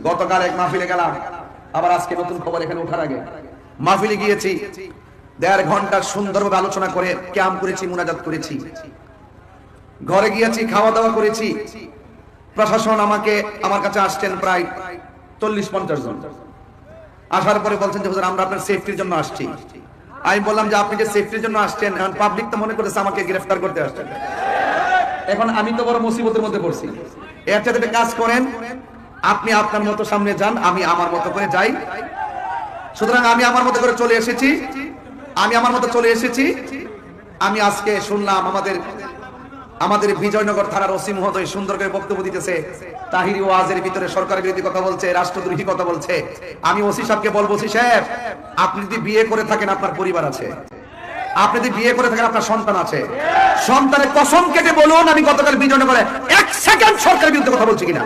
গতকাল এক মাহফিলে গেলাম, আবার আজকে নতুন খবর এখানে ওঠার আগে মাহফিলে গিয়েছি, 1.5 ঘন্টা সুন্দরভাবে আলোচনা করে ক্যাম করেছি, মুনাজাত করেছি, ঘরে গিয়েছি, খাওয়া দাওয়া করেছি। প্রশাসন আমার কাছে আসছেন প্রায় 40-50 জন। আসার পরে বলছেন যে হুজুর আমরা আপনার সেফটির জন্য আসছি। আমি বললাম যে আপনি যে সেফটির জন্য আসছেন, এখন পাবলিক তো মনে করেছে আমাকে গ্রেফতার করতে আসছেন। এখন আমি তো বড় মুসিবতের মধ্যে পড়ছি। এর চাইতে কাজ করেন, আপনি আপনার মতো সামনে যান, আমি আমার মতো করে যাই। সুতরাং আমি আমার মতো করে চলে এসেছি, আমি আজকে শুনলাম আমাদের বিজয়নগর থানার ওসি মহোদয় সুন্দর করে বক্তব্য দিতেছে, তাহিরি ওয়াজের ভিতরে সরকার বিরোধী কথা বলছে, রাষ্ট্রদ্রোহী কথা বলছে। আমি ওসি সাহেবকে বলবো, ওসি সাহেব আপনি যদি বিয়ে করে থাকেন আপনার পরিবার আছে, আপনি যদি বিয়ে করে থাকেন আপনার সন্তান আছে, সন্তানের কসম কেটে বলুন আমি গতকাল বিজয়নগরে 1 সেকেন্ড সরকারের বিরুদ্ধে কথা বলছি কিনা।